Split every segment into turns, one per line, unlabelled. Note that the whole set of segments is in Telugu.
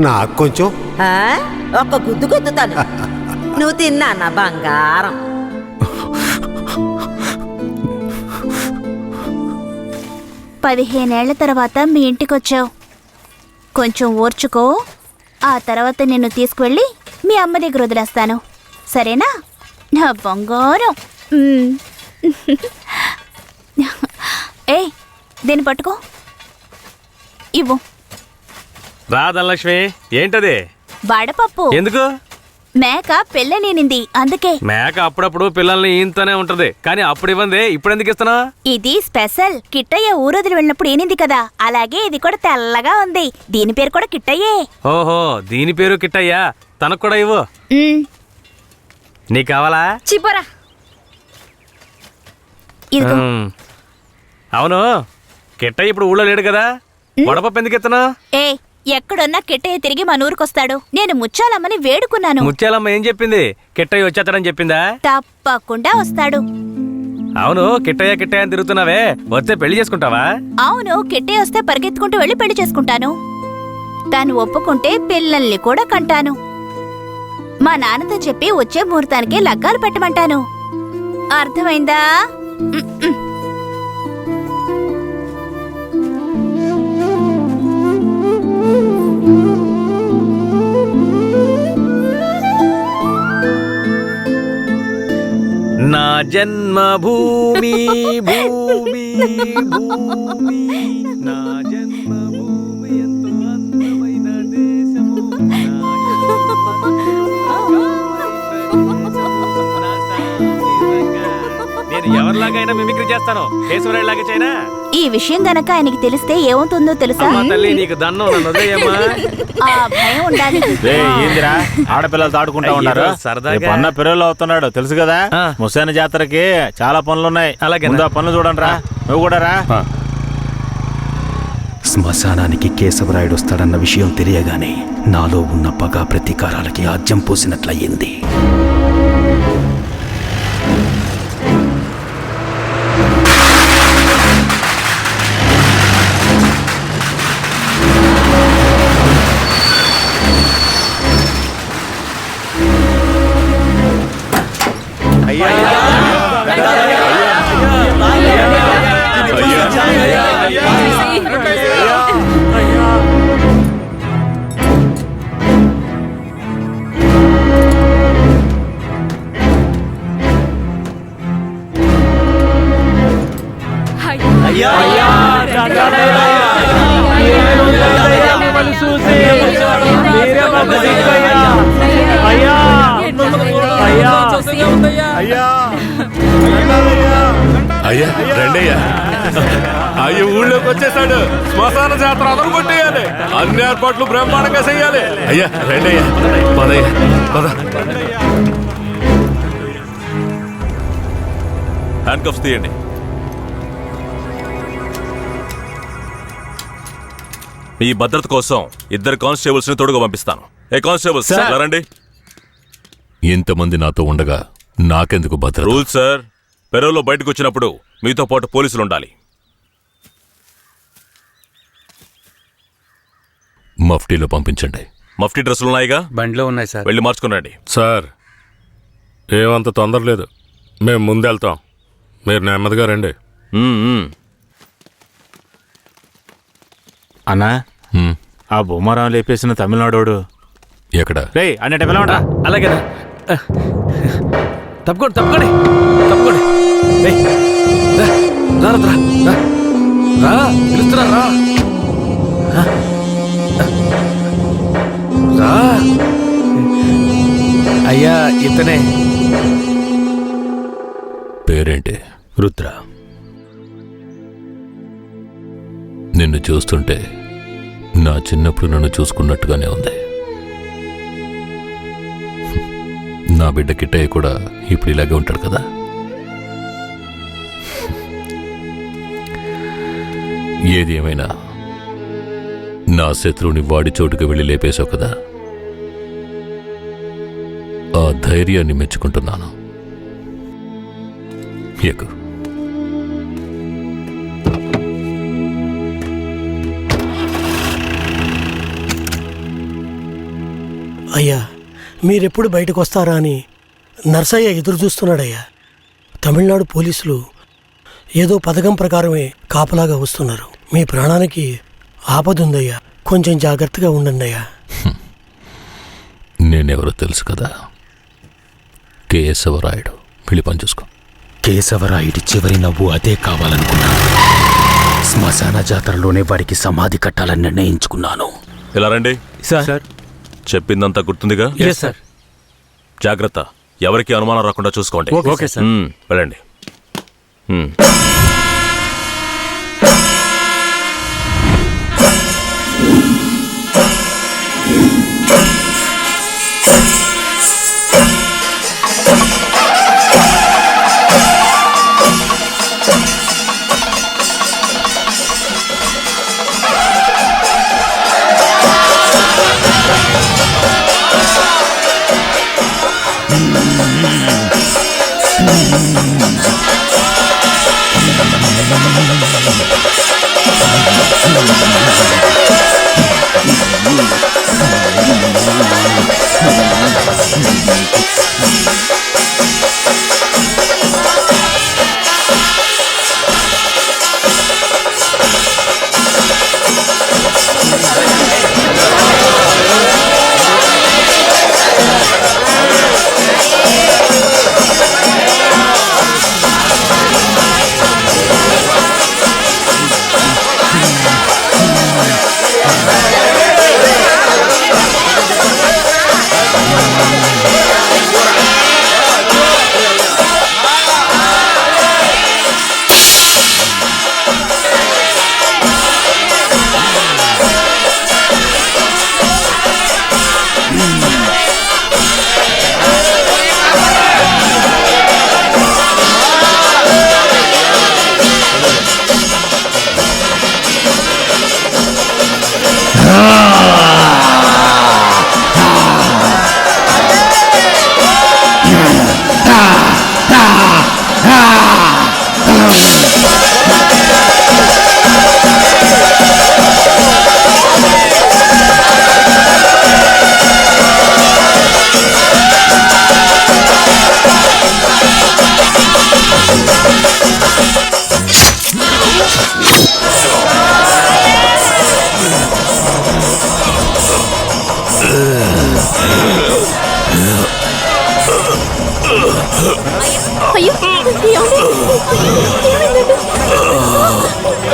నాకు కొంచెం.
ఒక్క గుద్దు గుద్దుతాను. నువ్వు తిన్నా నా బంగారం.
పదిహేనేళ్ల తర్వాత మీ ఇంటికొచ్చావు, కొంచెం ఓర్చుకో. ఆ తర్వాత నిన్ను తీసుకువెళ్ళి మీ అమ్మ దగ్గర వదిలేస్తాను, సరేనా నా బంగారం? ఏ దీన్ని పట్టుకో, ఇవ్వు.
రాధలక్ష్మి, ఏంటది?
వడపప్పు.
ఎందుకు?
మేక పెళ్ళనేనింది, అందుకే.
మేక అప్పుడప్పుడు పిల్లల్ని ఈయంతోనే ఉంటది, కానీ అప్పుడు ఇవ్వండి, ఇప్పుడు ఎందుకు ఇస్తున్నా?
ఇది స్పెషల్. కిట్టయ్య ఊరొదిలి వెళ్ళినప్పుడు ఏనింది కదా, అలాగే ఇది కూడా తెల్లగా ఉంది. దీని పేరు కూడా కిట్టయ్యే.
ఓహో, దీని పేరు కిట్టయ్యా. తనకు కూడా ఇవ్వు. నీకు కావాలా?
చిపోరా.
అవును, కిట్టయ్య ఇప్పుడు ఊళ్ళో లేడు కదా, వడపప్పు ఎందుకు ఇస్తున్నా?
ఏ ఎక్కడున్నా కిట్టయ్య తిరిగి మన ఊరికొస్తాడు. నేను ముచ్చాలమ్మని వేడుకున్నాను.
ముత్యాలమ్మ ఏం చెప్పింది? కిట్టయ్య వచ్చేస్తాడని చెప్పిందా?
తప్పకుండా వస్తాడు.
అవును, కిట్టయ్య కిట్టయ్య అని తిరుగుతున్నావే, వస్తే పెళ్లి చేసుకుంటావా?
అవును, కిట్టయ్య వస్తే పరిగెత్తుకుంటూ వెళ్ళి పెళ్లి చేసుకుంటాను. తాను ఒప్పుకుంటే పిల్లల్ని కూడా కంటాను. మా నాన్నతో చెప్పి వచ్చే ముహూర్తానికి లగ్గాలు పెట్టమంటాను. అర్థమైందా?
నా జన్మభూమి భూమి భూమి, నా జన్మభూమి ఎంతో అందమైన దేశము, నేను ఎవరిలాగైనా మిమిక్రీ చేస్తాను, కేశవరాయులాగా చేయనా?
ఈ విషయం గనక ఆయనకి తెలిస్తే ఏమవుతుందో తెలుసా?
తల్లి నీకు దన్నం, నన్ను వదిలేయమ్మా.
ఆ భయం ఉండాలి.
ఏందిరా ఆడపిల్లలు తాడుకుంటా ఉన్నారు, అన్న పిల్లలు అవుతున్నాడు తెలుసు కదా. ముసాని జాతరకి చాలా పనులున్నాయి, ముందు ఆ పనులు చూడండి రా. నువ్వు కూడా రా.
శ్మశానానికి కేశవరాయుడు వస్తాడన్న విషయం తెలియగానే నాలో ఉన్న పగ ప్రతీకారాలకి ఆజ్యం పోసినట్లయింది.
అయ్యా రండయ్యా, అయ్యో ఊళ్ళోకి వచ్చేసాడు. శ్మశాన జాతర అదలు కొట్టేయాలి, అన్ని ఏర్పాట్లు బ్రహ్మాండంగా చెయ్యాలి. అయ్యా రండయ్యా, పదయ్యా పద. హ్యాండ్ కఫ్స్ తీయండి. మీ భద్రత కోసం 2 కానిస్టేబుల్స్ ని తోడుగా పంపిస్తాను. ఏ కానిస్టేబుల్స్ రండి. ఇంతమంది నాతో ఉండగా నాకెందుకు భద్రత? రూల్ సార్, పెరోలో బయటకు వచ్చినప్పుడు మీతో పాటు పోలీసులు ఉండాలి. మఫ్టీలో పంపించండి. మఫ్టీ డ్రెస్సులున్నాయిగా?
బండిలో ఉన్నాయి సార్.
వెళ్ళి మార్చుకునండి.
సార్ ఏమంత తొందర లేదు, మేము ముందెళ్తాం, మీరు నెమ్మదిగా రండి.
అన్నా, ఆ బొమ్మరాం లేపేసిన తమిళనాడోడు
ఎక్కడ?
రే అన్నట్టు పిలవండి.
అలాగే తప్పకోండి తప్పకోండి తప్పకోండి. పిలుస్తున్నా రా. అయ్యా ఇతనే.
పేరేంటి?
రుద్ర.
నిన్ను చూస్తుంటే నా చిన్నప్పుడు నన్ను చూసుకున్నట్టుగానే ఉంది. నా బిడ్డ కిట్టయ్య కూడా ఇప్పుడు ఇలాగే ఉంటాడు కదా. ఏది ఏమైనా నా శత్రువుని వాడి చోటుకు వెళ్ళి లేపేశావు కదా, ఆ ధైర్యాన్ని మెచ్చుకుంటున్నాను. ఎక్కు.
అయ్యా మీరెప్పుడు బయటకు వస్తారా అని నర్సయ్య ఎదురు చూస్తున్నాడయ్యా. తమిళనాడు పోలీసులు ఏదో పథకం ప్రకారమే కాపలాగా వస్తున్నారు. మీ ప్రాణానికి ఆపదుందయ్యా, కొంచెం జాగ్రత్తగా ఉండండి అయ్యా.
నేనెవరో తెలుసు కదా, కేశవరాయుడు. వెళ్ళి పని చూసుకో.
కేశవరాయుడి చివరి నవ్వు అదే కావాలనుకున్నాను. శ్మశాన జాతరలోనే వాడికి సమాధి కట్టాలని నిర్ణయించుకున్నాను.
ఇలా రండి.
సార్.
చెప్పిందంతా గుర్తుందిగా?
సార్.
జాగ్రత్త, ఎవరికి అనుమానం రాకుండా చూసుకోండి.
Okay sir.
వెళ్ళండి.
అయ్యో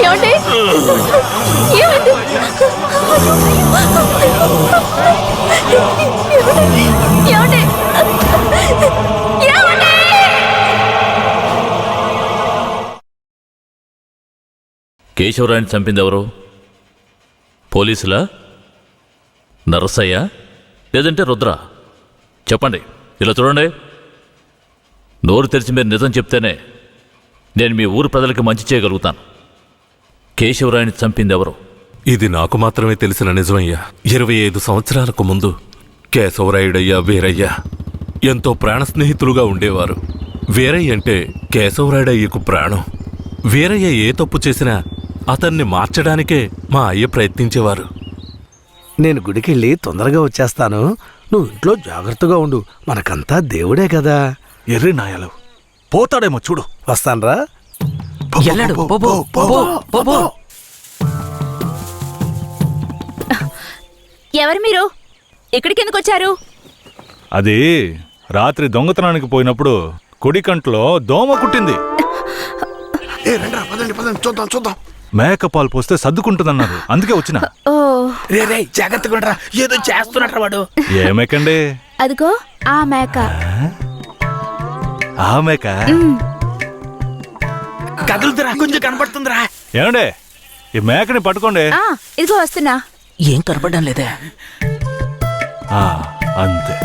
ఏమండి? ఏమండి? ఏమండి? ఏమండి?
కేశవరాయని చంపింది ఎవరు? పోలీసులా? నరసయ్య? లేదంటే రుద్ర? చెప్పండి. ఇలా చూడండి, నోరు తెరిచి మీరు నిజం చెప్తేనే నేను మీ ఊరు ప్రజలకి మంచి చేయగలుగుతాను. కేశవరాయని చంపింది ఎవరు?
ఇది నాకు మాత్రమే తెలిసిన నిజమయ్యా. 25 సంవత్సరాలకు ముందు కేశవరాయుడయ్యా వీరయ్య ఎంతో ప్రాణ స్నేహితులుగా ఉండేవారు. వీరయ్య అంటే కేశవరాయుడయ్యకు ప్రాణం. వీరయ్య ఏ తప్పు చేసినా అతన్ని మార్చడానికే మా అయ్య ప్రయత్నించేవారు.
నేను గుడికెళ్ళి తొందరగా వచ్చేస్తాను, నువ్వు ఇంట్లో జాగ్రత్తగా ఉండు, మనకంతా దేవుడే కదా.
ఎర్రి నాయలు పోతాడేమో చూడు.
వస్తాన్రా.
ఎవరు మీరు? ఎక్కడికి ఎందుకు వచ్చారు?
అది రాత్రి దొంగతనానికి పోయినప్పుడు కుడి కంట్లో దోమ కుట్టింది.
చూద్దాం.
మేకపాలు పోస్తే సర్దుకుంటుందన్నారు, అందుకే వచ్చిన.
రే జాగ్రత్తగా ఏదో చేస్తున్నట్రా వాడు.
ఏ మేకండి?
అదిగో ఆ మేక.
ఆ మేక
కదులుతురా, కొంచెం కనపడుతుందిరా.
ఏమండే, ఈ మేకని పట్టుకోండి.
ఇదిగో వస్తున్నా.
ఏం కనపడడం లేదే.
అంతే.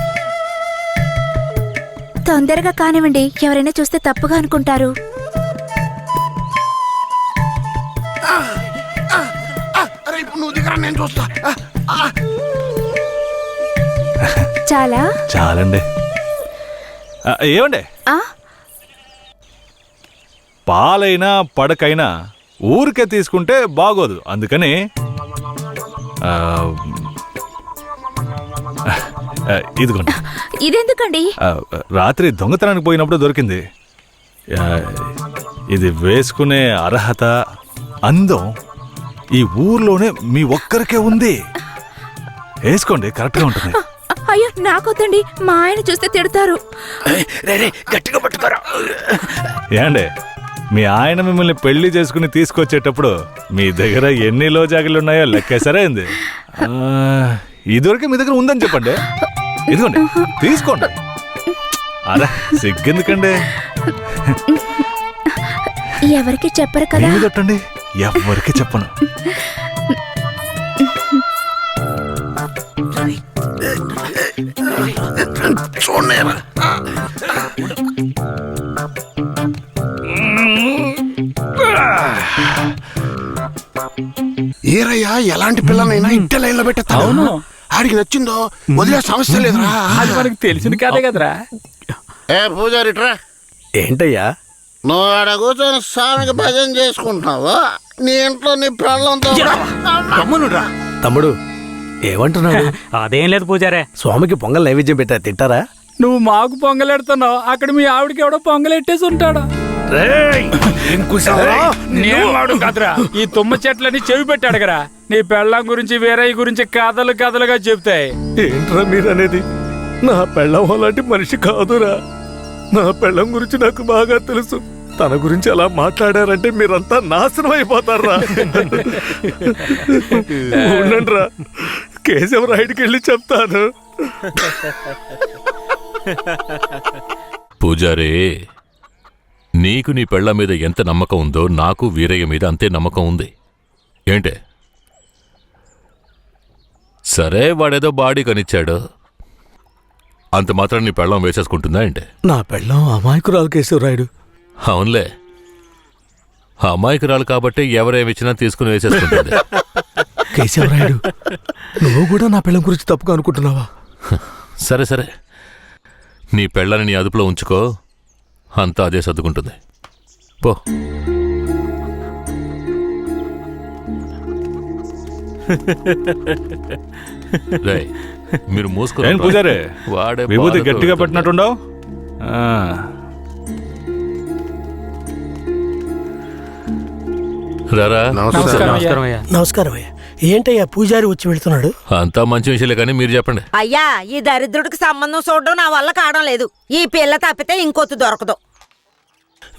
తొందరగా కానివ్వండి, ఎవరైనా చూస్తే తప్పుగా అనుకుంటారు.
నువ్వు దిగరా, నేను చూస్తా.
చాలా
చాలండి. ఏమండే, పాలైనా పడకైనా ఊరికే తీసుకుంటే బాగోదు. అందుకని ఇదిగోండి.
ఇదెందుకండి?
రాత్రి దొంగతనానికి పోయినప్పుడు దొరికింది. ఇది వేసుకునే అర్హత, అందం ఈ ఊర్లోనే మీ ఒక్కరికే ఉంది. వేసుకోండి, కరెక్ట్గా ఉంటుంది.
అయ్యో నాకొద్దండి, మా ఆయన చూస్తే తిడతారు.
గట్టిగా పట్టుకోరా.
ఏండి, మీ ఆయన మిమ్మల్ని పెళ్లి చేసుకుని తీసుకొచ్చేటప్పుడు మీ దగ్గర ఎన్ని లోజాగిలున్నాయో లెక్కేసరే అయింది. ఇదివరకే మీ దగ్గర ఉందని చెప్పండి. ఇదిగోండి, తీసుకోండి. అరే సిగ్గెందుకండి?
ఎవరికి చెప్పరు కదా.
కొట్టండి, ఎవరికి చెప్పను.
ఏరయ్యా, ఎలాంటి పిల్లనైనా ఇంటి లైన్లో పెట్టేస్తాను. అవును, ఆడికి నచ్చిందో వదిలే సమస్య లేదురా.
అది మనకి తెలిసింది కాదే కదరా.
పూజారిట్రా.
ఏంటయ్యా?
నువ్వు ఆడ కూర్చొని స్వామికి భజన చేసుకుంటున్నావు, నీ ఇంట్లో నీ పిల్లలతో.
తమ్ముడు ఏమంటున్నాడు?
అదేం లేదు పూజారే.
స్వామికి పొంగల్ నైవేద్యం పెట్టా, తింటారా?
నువ్వు మాకు పొంగలెడుతున్నావు, అక్కడ మీ ఆవిడకి ఎవడో పొంగలెట్టేసి ఉంటాడు. నేను కదరా, ఈ తుమ్మ చెట్లని చెవి పెట్టాడు కదా. నీ పెళ్ళం గురించి వీరయ్య గురించి కథలు కథలుగా చెప్తాయి.
ఏంట్రా మీరనేది? నా పెళ్ళం అలాంటి మనిషి కాదురా. నా పెళ్ళం గురించి నాకు బాగా తెలుసు. తన గురించి అలా మాట్లాడారంటే మీరంతా నాశనం అయిపోతారా. ఉండండిరా, కేశవరాయుడికి వెళ్ళి చెప్తాను.
పూజారే, నీకు నీ పెళ్ళ మీద ఎంత నమ్మకం ఉందో నాకు వీరయ్య మీద అంతే నమ్మకం ఉంది. ఏంటే? సరే, వాడేదో బాడీ కనిచ్చాడు, అంత మాత్రం నీ పెళ్ళం వేసేసుకుంటుందా ఏంటే?
నా పెళ్ళం అమాయకురాలు కేశవరాయుడు.
అవునులే, అమాయకురాలు కాబట్టి ఎవరేమిచ్చినా తీసుకుని వేసేసుకుంటుంది.
కేశవరాయుడు, నువ్వు కూడా నా పెళ్ళం గురించి తప్పుగా అనుకుంటున్నావా?
సరే సరే, నీ పెళ్ళని నీ అదుపులో ఉంచుకో, అంతా అదే సర్దుకుంటుంది. పో. రేయ్, మీరు మూసుకుని
పూజారే,
వాడే
విభూతి గట్టిగా పట్టినట్టుండవు.
రారా.
నమస్కారం అయ్యా. ఏంటయ్యా పూజారి వచ్చి వెళ్తున్నాడు?
అంతా మంచి విషయాలే, కానీ మీరు చెప్పండి.
అయ్యా, ఈ దరిద్రుడికి సంబంధం చూడడం నా వల్ల కావడం లేదు. ఈ పిల్ల తప్పితే ఇంకొత్తు దొరకదు.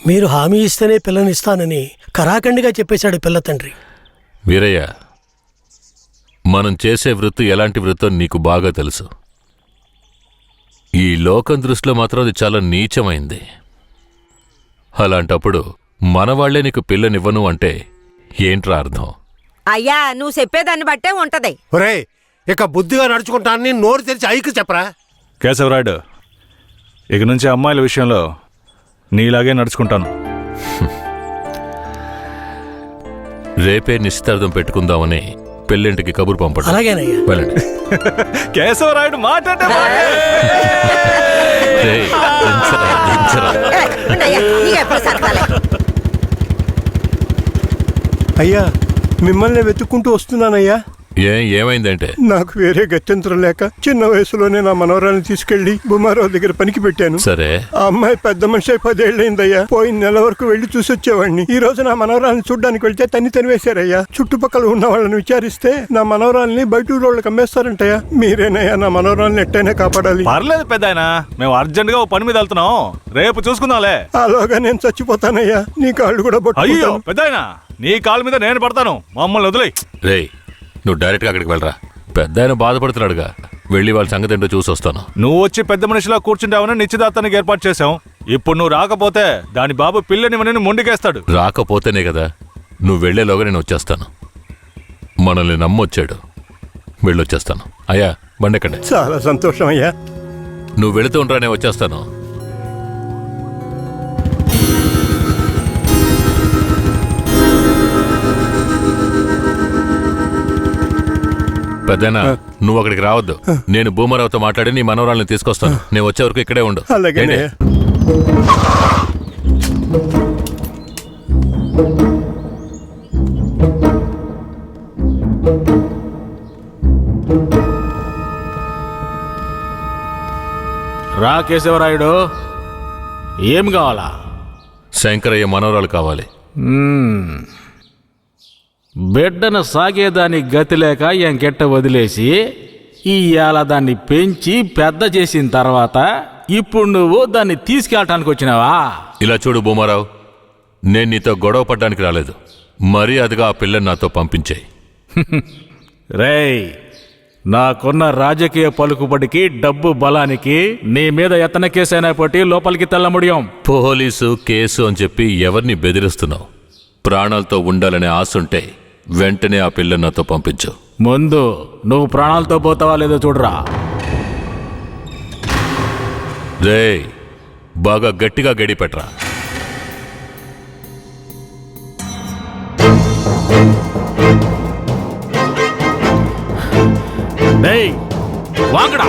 మీరు హామీ ఇస్తేనే పిల్లనిస్తానని కరాఖండిగా చెప్పేశాడు పిల్ల తండ్రి.
వీరయ్య, మనం చేసే వృత్తి ఎలాంటి వృత్తో నీకు బాగా తెలుసు. ఈ లోకం దృష్టిలో మాత్రం అది చాలా నీచమైంది. అలాంటప్పుడు మనవాళ్లే నీకు పిల్లనివ్వను అంటే ఏంట్రా అర్థం?
అయ్యా, నువ్వు చెప్పేదాన్ని బట్టే ఉంటది.
ఒరే, ఇక బుద్ధిగా నడుచుకుంటానని నోరు తెరిచి ఐకి చెప్పరా.
కేశవరాయుడు, ఇక నుంచి అమ్మాయిల విషయంలో నీలాగే నడుచుకుంటాను.
రేపే నిశ్చితార్థం పెట్టుకుందామని పెళ్ళింటికి కబురు పంపండి.
అలాగేనయ్యా.
వెళ్ళండి.
కేశవరాయుడు మాట్లాడే
అయ్యా, మిమ్మల్ని వెతుక్కుంటూ వస్తున్నానయ్యా.
ఏమైందంటే,
నాకు వేరే గత్యంతరం లేక చిన్న వయసులోనే నా మనవరాన్ని తీసుకెళ్లి బుమారావు దగ్గర పనికి పెట్టాను.
సరే,
ఆ అమ్మాయి పెద్ద మనిషి 10 ఏళ్ళైందయ్యా. పోయిన నెల వరకు వెళ్లి చూసొచ్చేవాడిని. ఈ రోజు నా మనవరాన్ని చూడ్డానికి వెళ్తే తనివేశారయ్యా. చుట్టుపక్కల ఉన్న వాళ్ళని విచారిస్తే నా మనవరాల్ని బయట ఊళ్ళకి అమ్మేస్తారంటయ్యా. మీరేనయ్యా నా మనవరాల్ని ఎట్టైనా కాపాడాలి.
పర్లేదు పెద్దాయనా, మేము అర్జెంట్ గా ఓ పని మీద వెళ్తున్నాం, రేపు చూసుకుందాంలే.
అలాగా నేను చచ్చిపోతానయ్యా. నీ కాళ్ళు కూడా
అయ్యో పెద్దాయనా, నీ కాళ్ళ మీద నేను పడతాను, మమ్మల్ని వదిలేయ్.
రేయ్, నువ్వు డైరెక్ట్గా అక్కడికి వెళ్ళరా. పెద్ద ఆయన బాధపడుతున్నాడుగా, వెళ్ళి వాళ్ళ సంగతి ఏంటో చూసి వస్తాను.
నువ్వు వచ్చి పెద్ద మనిషిలా కూర్చుంటావని నిశ్చితార్థానికి ఏర్పాటు చేశాం. ఇప్పుడు నువ్వు రాకపోతే దాని బాబు పిల్లని మొండికేస్తాడు.
రాకపోతేనే కదా, నువ్వు వెళ్లేలోగా నేను వచ్చేస్తాను. మనల్ని నమ్మొచ్చాడు, వెళ్ళొచ్చేస్తాను. అయ్యా, బండెక్కండి.
చాలా సంతోషం అయ్యా.
నువ్వు వెళుతూ ఉండరా, నేను వచ్చేస్తాను. పెద్దనా, నువ్వు అక్కడికి రావద్దు. నేను భూమరావుతో మాట్లాడి నీ మనవరాలను తీసుకొస్తాను. నేను వచ్చే వరకు ఇక్కడే ఉండు.
అలాగే.
రా కేశవరాయుడు, ఏం కావాలా?
శంకరయ్య మనవరాలు కావాలి.
బిడ్డను సాగేదాని గతి లేక ఎంకెట్ట వదిలేసి ఇవాళ దాన్ని పెంచి పెద్ద చేసిన తర్వాత ఇప్పుడు నువ్వు దాన్ని తీసుకెళ్ళటానికి వచ్చినావా?
ఇలా చూడు భూమారావు, నేను నీతో గొడవ పడ్డానికి రాలేదు. మర్యాదగా ఆ పిల్లని నాతో పంపించేయి.
రేయ్, నాకున్న రాజకీయ పలుకుబడికి డబ్బు బలానికి నీ మీద ఎత్తన కేసైనా పట్టి లోపలికి తెల్ల ముడియం.
పోలీసు కేసు అని చెప్పి ఎవరిని బెదిరిస్తున్నావు? ప్రాణాలతో ఉండాలనే ఆశుంటే వెంటనే ఆ పిల్లని నాతో పంపించు.
ముందు నువ్వు ప్రాణాలతో పోతావా లేదో చూడరా.
రేయ్, బాగా గట్టిగా గడి పెట్టరా.
డేయ్, వాంగడా.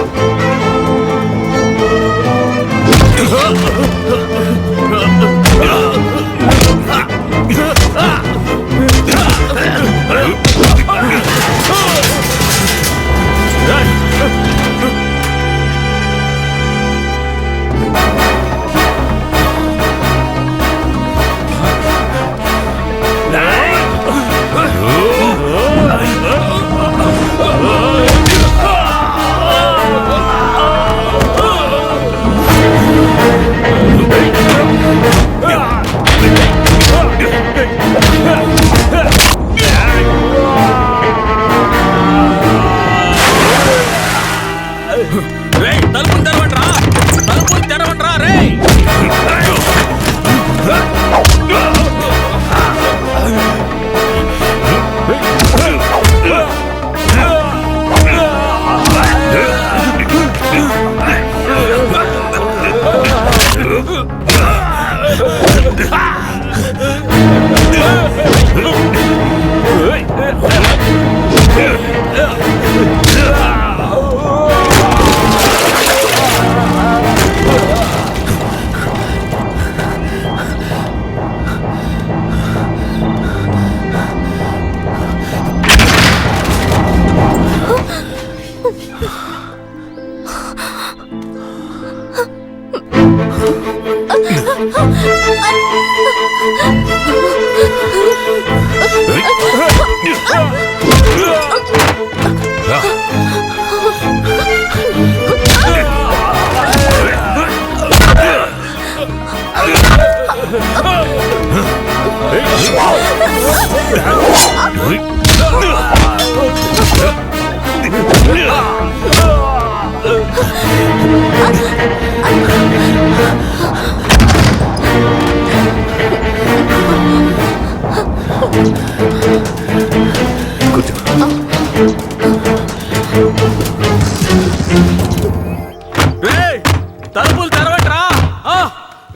తలుపులు తెరవట్రా.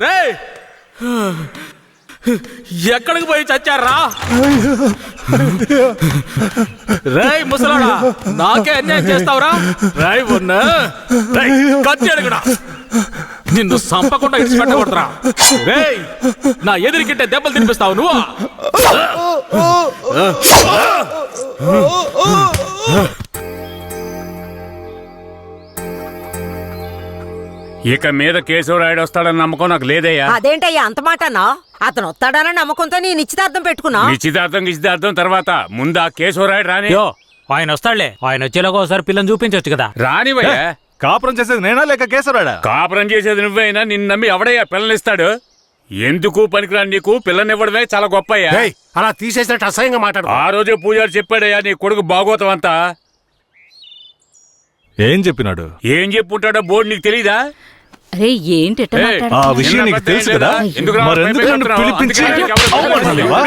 రేయ్, ఎక్కడికి పోయి చచ్చారా? రేయ్ ముసలాడా, నాకే అన్యాయం చేస్తావురా? రాయ్ ఉన్నా కత్తి అడుగుడా, నిన్ను సంపకుండా ఇచ్చి పెట్టకూడదురా. రేయ్, నా ఎదురుకిట్టే దెబ్బలు తినిపిస్తావు నువ్వు.
ఇక మీద కేశవరాయుడు వస్తాడని నమ్మకం నాకు లేదయ్యా.
అదేంటయ్యా అంత మాటనా? అతను వస్తాడన్న నమ్మకంతో నీ నిశ్చితార్థం పెట్టుకున్నా.
నిశ్చితార్థం తర్వాత ముందు ఆ కేశవరాయుడు రాని.
ఆయన వస్తాడులే, ఆయన వచ్చేలాగా ఒకసారి పిల్లని చూపించవచ్చు కదా.
రానివయ్యా.
కాపురం చేసేది నేనా లేక కేశవరాయుడా?
కాపురం చేసేది నువ్వైనా నిన్ను నమ్మి ఎవడయ్యా పిల్లనిస్తాడు? ఎందుకు పనికిరాని నీకు పిల్లనివ్వడమే చాలా గొప్పయ్యా.
అలా తీసేసినట్టు అసహ్యంగా మాట్లాడు.
ఆ రోజే పూజారి చెప్పాడయ్యా నీ కొడుకు బాగోతం అంతా.
ఏం చెప్పినాడు?
ఏం చెప్పుంటాడో బోర్డు నీకు తెలీదా?
అరే ఏంటి
ఆ విషయం నీకు తెలుసు కదా, మరెందుకు నన్ను పిలిపించి అవమానిస్తున్నావా?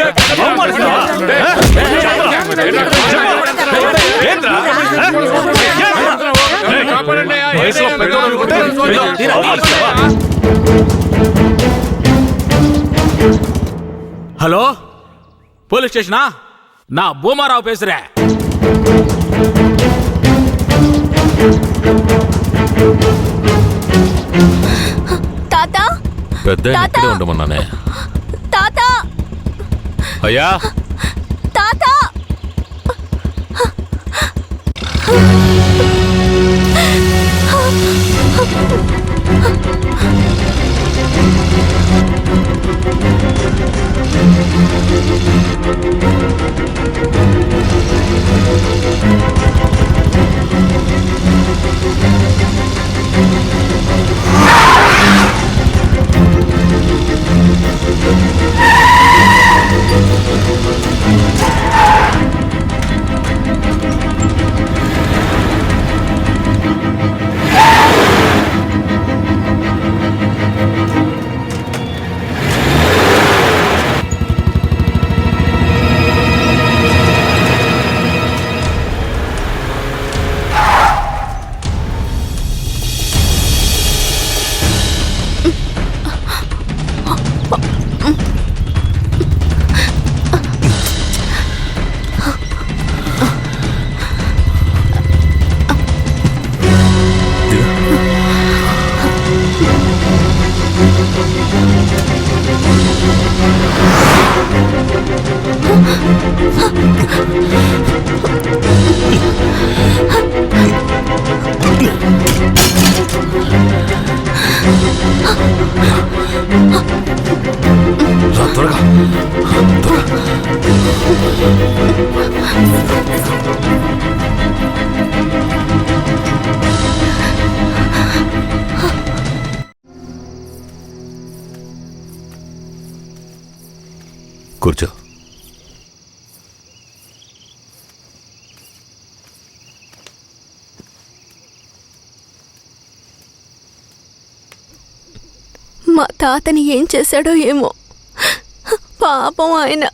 Hello, police స్టేషనా? నా భూమారావు పేసురే.
తాత,
పెద్ద ఇక్కడే ఉండమన్నానే.
తాత,
అయ్యా,
తాత.
కూర్చో.
మా తాతని ఏం చేశాడో ఏమో, పాపం ఆయన.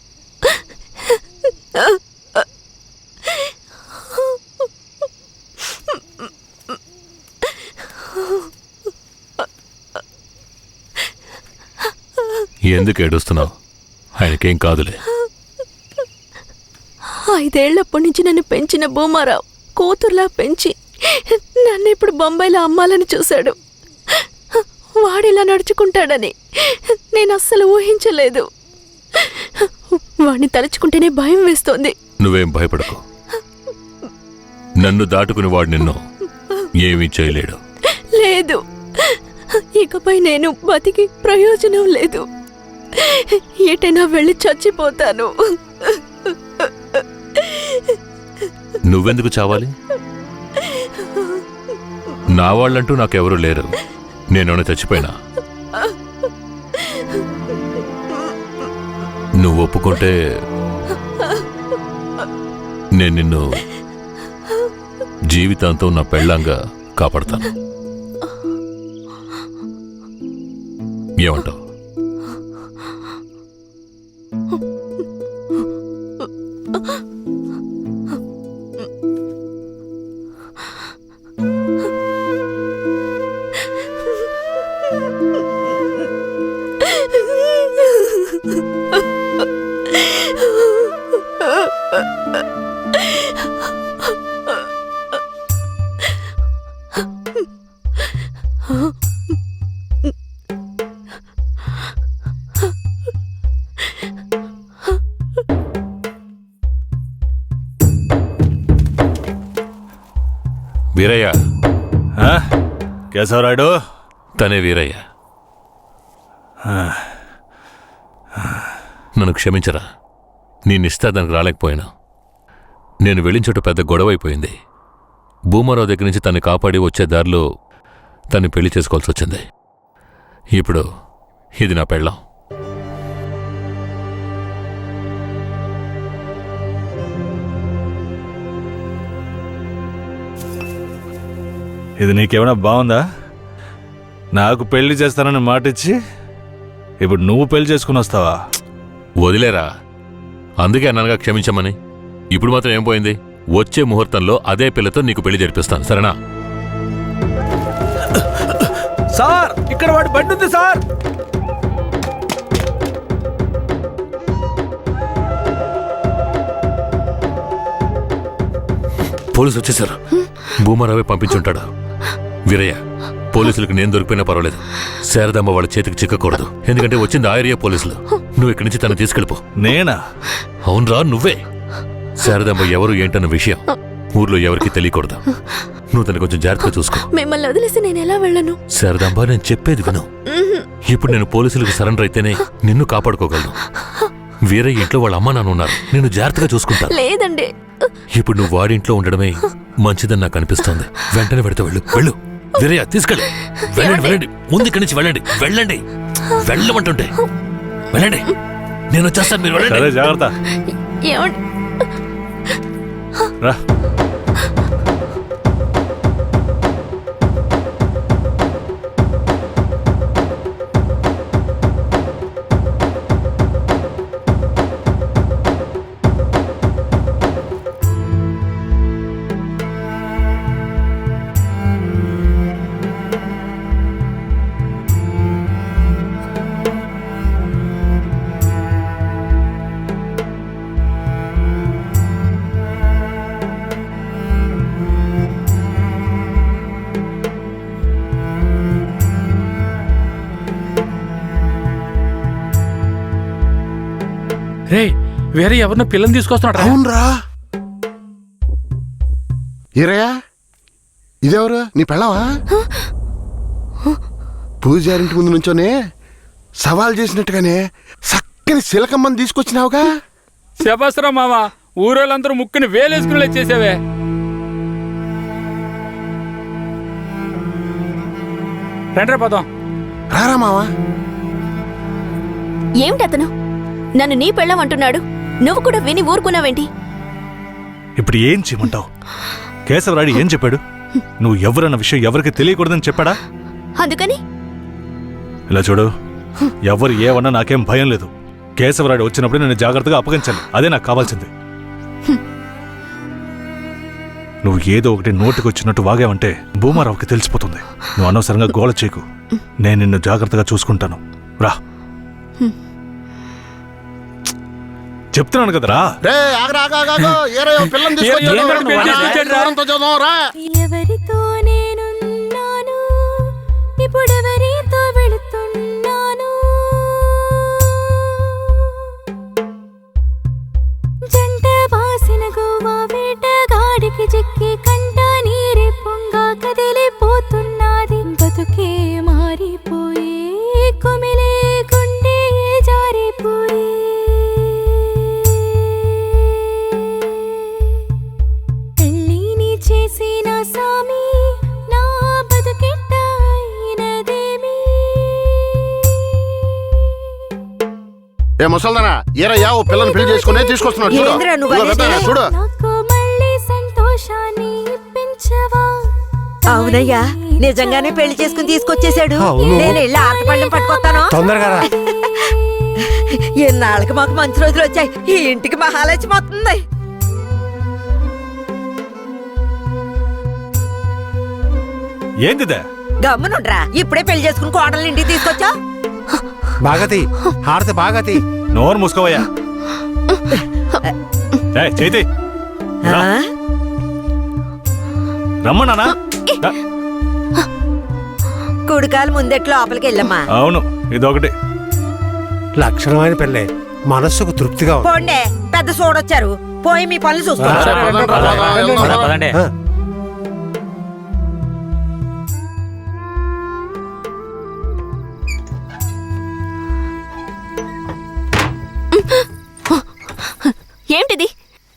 ఎందుకు ఏడుస్తున్నావు? ఆయనకేం కాదులే.
5 ఏళ్లప్పటి నుంచి నన్ను పెంచిన భూమారావు కూతుర్లా పెంచి నన్ను ఇప్పుడు బొంబాయిలో అమ్మాలని చూశాడు. వాడిలా నడుచుకుంటాడని నేను అస్సలు ఊహించలేదు. వాడిని తలుచుకుంటేనే భయం వేస్తోంది.
నువ్వేం భయపడకు. నన్ను దాటుకుని వాడు నిన్ను ఏమీ చేయలేడు.
లేదు, ఇకపై నేను బతికి ప్రయోజనం లేదు. ఎటైనా వెళ్ళి చచ్చిపోతాను.
నువ్వెందుకు చావాలి? నా వాళ్ళంటూ నాకెవరూ లేరు. నేనేమైనా చచ్చిపోయినా? నువ్వు ఒప్పుకుంటే నేను నిన్ను జీవితాంతం నా పెళ్ళంగా కాపాడతాను. ఏమంటావు? వీరయ్య.
కేశవరాయుడు?
తనే వీరయ్య. నన్ను క్షమించరా. నేనిస్తా దానికి రాలేకపోయినా. నేను వెళ్ళిన చోట పెద్ద గొడవైపోయింది. భూమారావు దగ్గర నుంచి తన్ని కాపాడి వచ్చే దారిలో తన్ని పెళ్లి చేసుకోవాల్సి వచ్చింది. ఇప్పుడు ఇది నా పెళ్ళాం.
ఇది నీకేమైనా బాగుందా? నాకు పెళ్లి చేస్తానని మాటిచ్చి ఇప్పుడు నువ్వు పెళ్లి చేసుకుని వస్తావా?
వదిలేరా. అందుకే అన్నగా క్షమించమని. ఇప్పుడు మాత్రం ఏం పోయింది? వచ్చే ముహూర్తంలో అదే పిల్లతో నీకు పెళ్లి జరిపిస్తాను, సరేనా?
సార్, ఇక్కడ వాడి బండి ఉంది సార్.
పోలీసు వచ్చేసారు. భూమారావే పంపించుంటాడు. వీరయ్య, పోలీసులకు నేను దొరికిపోయినా పర్వాలేదు. శారదమ్మ వాళ్ళ చేతికి చిక్కకూడదు. ఎందుకంటే వచ్చింది ఆ ఏరియా పోలీసులు. నువ్వు ఇక్కడి నుంచి తను తీసుకెళ్ళిపో.
నేనా?
అవునరా, నువ్వే. శారదమ్మ ఎవరు ఏంటన్న విషయం ఊర్లో ఎవరికి తెలియకూడదు. నువ్వు తను కొంచెం జాగ్రత్తగా చూసుకో.
మిమ్మల్ని వదిలేసి నేను ఎలా వెళ్ళను?
శారదాంబా, నేను చెప్పేది విను. ఇప్పుడు నేను పోలీసులకు సరెండర్ అయితేనే నిన్ను కాపాడుకోగలను. వేరే ఇంట్లో వాళ్ళ అమ్మ నాన్న ఉన్నారు, నేను జాగ్రత్తగా చూసుకుంటాను.
లేదండి.
ఇప్పుడు నువ్వు వాడింట్లో ఉండడమే మంచిదని నాకు అనిపిస్తోంది. వెంటనే పెడితే వెళ్ళు. వెళ్ళు వీరయ్య, తీసుకెళ్ళు. వెళ్ళండి వెళ్ళండి, ముందు ఇక్కడి నుంచి వెళ్ళండి. వెళ్ళండి, వెళ్ళమంటుంటే వెళ్ళండి. నేను వచ్చేస్తాను, మీరు వెళ్ళండి.
జాగ్రత్త.
ఏమండి?
రా.
రే, వేరే ఎవరినో పిల్లని తీసుకొస్తున్నాడు.
అవునరా. ఈరయ్యా, ఇదెవరు? నీ పెళ్ళవా? పూజారింటి ముందు నుంచోనే సవాల్ చేసినట్టుగానే చక్కని శిలకమ్మని తీసుకొచ్చినావుగా.
శబాసరా మామ, ఊరోళ్ళందరూ ముక్కుని వేలేసుకునేలా చేసావే. రండ్రా పోదాం.
రారా మావా.
ఏమిటతను నన్ను నీ పెళ్ళం అంటున్నాడు? నువ్వు కూడా విని ఊరుకున్నావేంటి?
ఇప్పుడు ఏం చేయమంటావు? కేశవరాయుడు ఏం చెప్పాడు? నువ్వు ఎవరన్న విషయం ఎవరికి తెలియకూడదని చెప్పాడా?
అందుకని
ఇలా చూడు, ఎవరు ఏమన్నా నాకేం భయం లేదు. కేశవరాయుడు వచ్చినప్పుడు నేను జాగ్రత్తగా అప్పగించాలి, అదే నాకు కావాల్సింది. నువ్వు ఏదో ఒకటి నోటికి వచ్చినట్టు వాగావంటే భూమారావుకి తెలిసిపోతుంది. నువ్వు అనవసరంగా గోల చేయకు. నేను నిన్ను జాగ్రత్తగా చూసుకుంటాను. రా, చెప్తున్నాను కదరా.
ఎవరితో నేనున్నాను, ఇప్పుడెవరితో వెళుతున్నాను? జంట బాసిన గోవా వేటగాడికి చిక్కి కంట నీరే పొంగ కదిలిపోతున్నది. బతుకే మారిపోయి కుమిలే గుండె జారిపోయి చేసిన సామి నా బతుకెట్ట అయినదేమి?
ఏ ముసల్దానా, ఈరయ్యా ఓ పిల్లని పెళ్లి చేసుకునే తీసుకొస్తున్నాడు. చూడు.
నాకు మళ్ళీ సంతోషాన్ని ఇప్పించవా?
అవునయ్యా, నిజంగానే పెళ్లి చేసుకుని తీసుకొచ్చేసాడు. నేను వెళ్ళి ఆటపళ్ళం పట్టుకొస్తాను.
తొందరగా.
ఎన్నాళ్ళకి మాకు మంచి రోజులు వచ్చాయి. ఈ ఇంటికి మహాలక్ష్మి వస్తుంది.
ఏందిదే?
గమ్మునుండ్రా, ఇప్పుడే పెళ్లి చేసుకుని కోడలు ఇంటికి తీసుకొచ్చా.
బాగతి హారతి బాగతి.
నోరు మూసుకోవయ్యా. చేతి రమ్మన్నానా?
కుడికాలు ముందెట్లు లోపలికి వెళ్ళమ్మా.
అవును, ఇదొకటి
లక్షణమైన పెళ్ళే, మనస్సుకు తృప్తిగా ఉంది.
పోండే, పెద్ద సోడొచ్చారు. పోయి మీ పనులు చూసుకోండి.
ఏంటిది?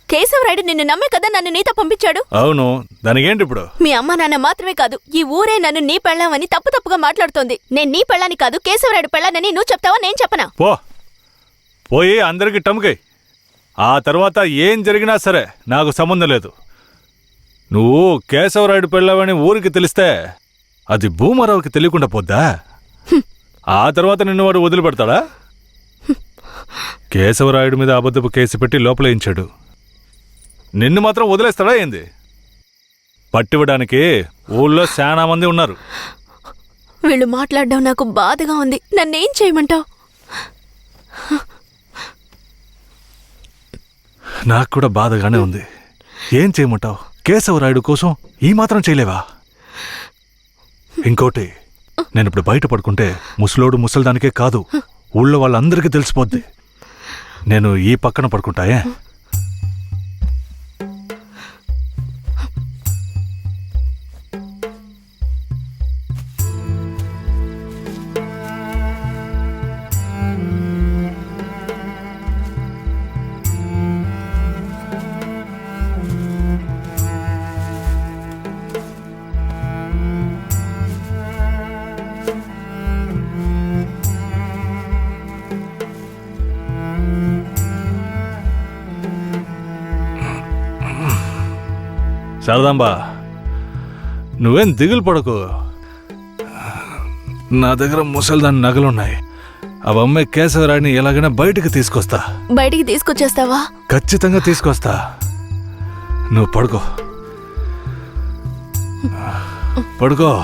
కేశవరాయుడు నిన్ను నమ్మే కదా నన్ను నీతో పంపించాడు.
అవును, దానికేంటి ఇప్పుడు?
మీ అమ్మ నాన్న మాత్రమే కాదు, ఈ ఊరే నన్ను నీ పెళ్ళామని తప్పుగా మాట్లాడుతోంది. నేను నీ పెళ్ళాని కాదు, కేశవరాయుడు పెళ్ళానని నువ్వు చెప్తావా, నేను చెప్పనా?
పోయి అందరికి టముకై. ఆ తర్వాత ఏం జరిగినా సరే నాకు సంబంధం లేదు. నువ్వు కేశవరాయుడు పెళ్ళావని ఊరికి తెలిస్తే అది భూమారావుకి తెలియకుండా పోద్దా? ఆ తర్వాత నిన్ను వాడు వదిలిపెడతాడా? కేశవరాయుడు మీద అబద్ధపు కేసు పెట్టి లోపలేయించాడు. నిన్ను మాత్రం వదిలేస్తాడా ఏంది? పట్టివ్వడానికి ఊళ్ళో చాలా మంది ఉన్నారు.
వీళ్ళు మాట్లాడడం నాకు బాధగా ఉంది. నన్నేం చేయమంటావు?
నాకు కూడా బాధగానే ఉంది. ఏం చేయమంటావు? కేశవరాయుడు కోసం ఈ మాత్రం చేయలేవా? ఇంకోటి, నేను ఇప్పుడు బయట పడుకుంటే ముసలోడు ముసలిదానికే కాదు, ఊళ్ళో వాళ్ళందరికీ తెలిసిపోద్ది. నేను ఈ పక్కన పడుకుంటాయే. శారదాంబా నువ్వేం దిగులు పడకు. నా దగ్గర ముసల్దాని నగలున్నాయి. అవి అమ్మాయి కేశవరాడిని ఎలాగైనా బయటికి తీసుకొస్తా.
బయటికి తీసుకొచ్చేస్తావా?
ఖచ్చితంగా తీసుకొస్తా. నువ్వు పడుకో.